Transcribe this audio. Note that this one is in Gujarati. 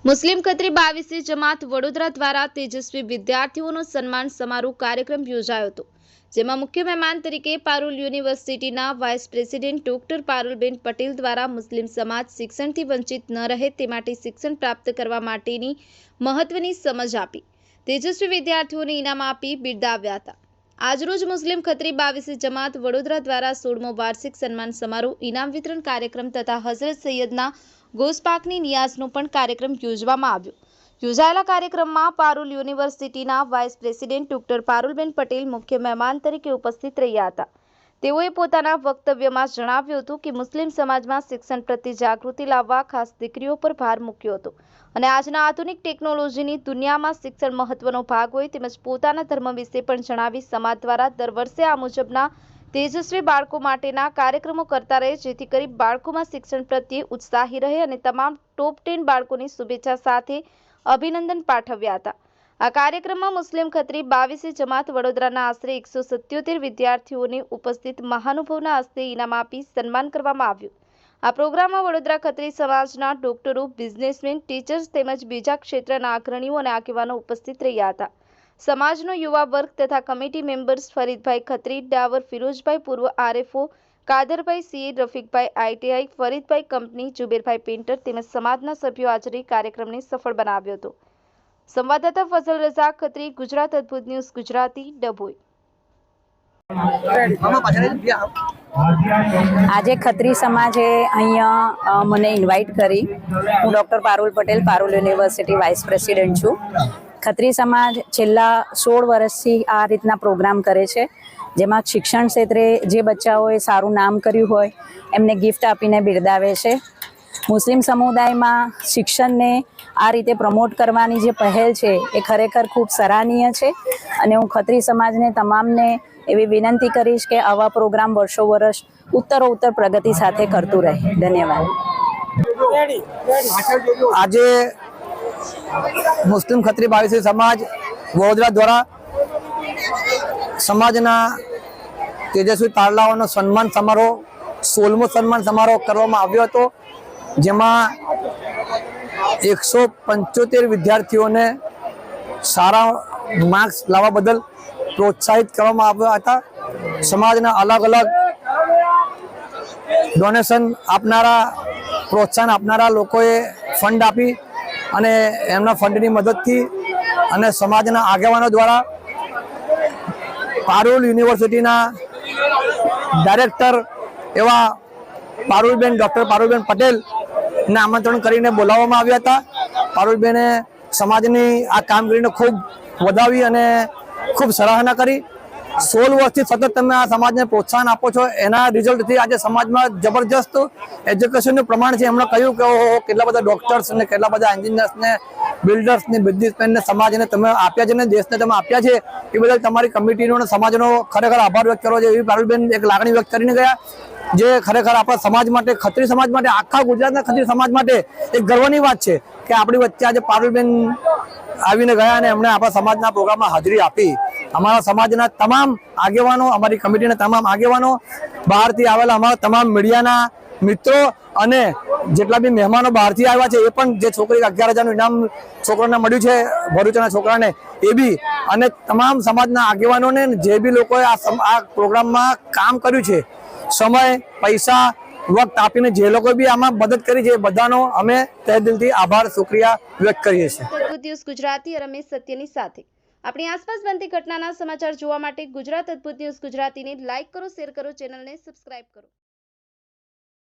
મુસ્લિમ ખત્રી 22મી જમાત વડોદરા દ્વારા તેજસ્વી વિદ્યાર્થીઓનો સન્માન સમારોહ કાર્યક્રમ યોજાયો હતો, જેમાં મુખ્ય મહેમાન તરીકે પારુલ યુનિવર્સિટીના vice president doctor Parulben Patel દ્વારા મુસ્લિમ સમાજ શિક્ષણથી વંચિત ન રહે તે માટે શિક્ષણ પ્રાપ્ત કરવા માટેની મહત્વની સમજ આપી તેજસ્વી વિદ્યાર્થીઓને ઇનામ આપી બિરદાવ્યા હતા। આજરોજ મુસ્લિમ ખત્રી 22મી જમાત વડોદરા દ્વારા 16મો વાર્ષિક સન્માન સમારોહ, ઇનામ વિતરણ કાર્યક્રમ તથા હઝરત સૈયદના ગોસપાકની નિયાઝનો પણ કાર્યક્રમ યોજવામાં આવ્યો। યોજાયેલા કાર્યક્રમમાં પારુલ યુનિવર્સિટીના vice president doctor Parulben Patel મુખ્ય મહેમાન તરીકે ઉપસ્થિત રહ્યા હતા। તેઓએ પોતાના વક્તવ્યમાં જણાવ્યું હતું કે મુસ્લિમ સમાજમાં શિક્ષણ પ્રત્યે જાગૃતિ લાવવા ખાસ દીકરીઓ પર ભાર મૂક્યો હતો અને આજના આધુનિક ટેકનોલોજીની દુનિયામાં શિક્ષણ મહત્વનો ભાગ હોય તેમજ પોતાના ધર્મ વિશે પણ જણાવી સમાજ દ્વારા દર વર્ષે આ મુજબના તેજસ્વી બાળકો માટેના કાર્યક્રમો કરતા રહે, જેથી કરી બાળકોમાં શિક્ષણ પ્રત્યે ઉત્સાહી રહે અને તમામ ટોપ 10 બાળકોની શુભેચ્છા સાથે અભિનંદન પાઠવ્યા હતા। આ કાર્યક્રમમાં મુસ્લિમ ખત્રી 22મી જમાત વડોદરાના આશરે 177 વિદ્યાર્થીઓને ઉપસ્થિત મહાનુભાવોના હસ્તે ઇનામ આપી સન્માન કરવામાં આવ્યું। આ પ્રોગ્રામમાં વડોદરા ખત્રી સમાજના ડોક્ટરો, બિઝનેસમેન, ટીચર્સ તેમજ બીજા ક્ષેત્રના અગ્રણીઓ અને આગેવાનો ઉપસ્થિત રહ્યા હતા। સમાજનો યુવા વર્ગ તથા કમિટી મેમ્બર્સ ફરીદભાઈ ખત્રી, ડાવર ફિરોજભાઈ, પૂર્વ RFO Kadarbhai CA, Rafikbhai ITI, Faridbhai company, જુબેરભાઈ painter તેમજ સમાજના સભ્યો હાજરી કાર્યક્રમને સફળ બનાવ્યો હતો। સંવાદદાતા ફઝલ રઝા ખત્રી, ગુજરાત અદ્ભુત ન્યૂઝ ગુજરાતી, ડભોઈ। આજે ખત્રી સમાજે અહીંયા મને ઇન્વાઇટ કરી। હું doctor Parul Patel, Parul university vice president છું। ખત્રી સમાજ છેલ્લા 16 વર્ષથી આ રીતના પ્રોગ્રામ કરે છે, જેમાં શિક્ષણ ક્ષેત્રે જે બચ્ચાઓએ સારું નામ કર્યું હોય એમને ગિફ્ટ આપીને બિરદાવે છે। મુસ્લિમ સમુદાયમાં શિક્ષણને આ રીતે પ્રમોટ કરવાની જે પહેલ છે એ ખરેખર ખૂબ સરાહનીય છે અને હું ખત્રી સમાજને તમામને એવી વિનંતી કરીશ કે આવા પ્રોગ્રામ વર્ષો વર્ષ ઉત્તરોત્તર પ્રગતિ સાથે કરતું રહે। ધન્યવાદ। આજે મુસ્લિમ ખત્રી 22મી સમાજ વડોદરા દ્વારા સમાજના તેજસ્વી તારલાઓનો સન્માન સમારોહ 16મો સન્માન સમારોહ કરવામાં આવ્યો હતો, જેમાં 175 વિદ્યાર્થીઓને સારા માર્ક્સ લાવવા બદલ પ્રોત્સાહિત કરવામાં આવ્યા હતા। સમાજના અલગ અલગ ડોનેશન આપનારા, પ્રોત્સાહન આપનારા લોકોએ ફંડ આપી અને એમના ફંડની મદદથી અને સમાજના આગેવાનો દ્વારા પારુલ યુનિવર્સિટીના ડાયરેક્ટર એવા પારુલબેન, ડૉક્ટર પારુલબેન પટેલને આમંત્રણ કરીને બોલાવવામાં આવ્યા હતા। પારુલબેને સમાજની આ કામગીરીને ખૂબ વધાવી અને ખૂબ સરાહના કરી। 16 વર્ષથી સતત તમે આ સમાજને પ્રોત્સાહન આપો છો, એના રિઝલ્ટથી આજે સમાજમાં જબરજસ્ત એજ્યુકેશનનું પ્રમાણ છે। એમણે કહ્યું કે ઓહો, કેટલા બધા ડૉક્ટર્સ ને કેટલા બધા એન્જિનિયર્સને, બિલ્ડર્સને, બિઝનેસમેનને સમાજને તમે આપ્યા છે ને દેશને તમે આપ્યા છે, એ બદલ તમારી કમિટીનો અને સમાજનો ખરેખર આભાર વ્યક્ત કરવો છે, એવી પારુલબેન એક લાગણી વ્યક્ત કરીને ગયા, જે ખરેખર આપણા સમાજ માટે, ખત્રી સમાજ માટે, આખા ગુજરાતના ખત્રી સમાજ માટે એક ગર્વની વાત છે કે આપણી વચ્ચે આજે પારુલબેન આવીને ગયા અને એમણે આપણા સમાજના પ્રોગ્રામમાં હાજરી આપી। અમારા સમાજના તમામ આગેવાનો, અમારી કમિટીના તમામ આગેવાનો, બહારથી આવેલા અમારા તમામ મીડિયાના મિત્રો અને જેટલા બી મહેમાનો બહારથી આવ્યા છે, એ પણ જે છોકરી 11,000નું ઇનામ છોકરાને મળ્યું છે, ભરૂચના છોકરાને, એ બી, અને તમામ સમાજના આગેવાનોને, જે બી લોકોએ આ પ્રોગ્રામમાં કામ કર્યું છે, સમય, પૈસા, વક્ત આપીને જે લોકો બી આમાં મદદ કરી છે, એ બધાનો અમે તહે દિલથી આભાર, શુક્રિયા વ્યક્ત કરીએ છીએ। અદ્ભુત ન્યૂઝ ગુજરાતી રમેશ સત્યની સાથે આપણી આસપાસ બનતી ઘટનાના સમાચાર જોવા માટે ગુજરાત અદ્ભુત ન્યૂઝ ગુજરાતીને લાઇક કરો, શેર કરો, ચેનલને સબસ્ક્રાઇબ કરો।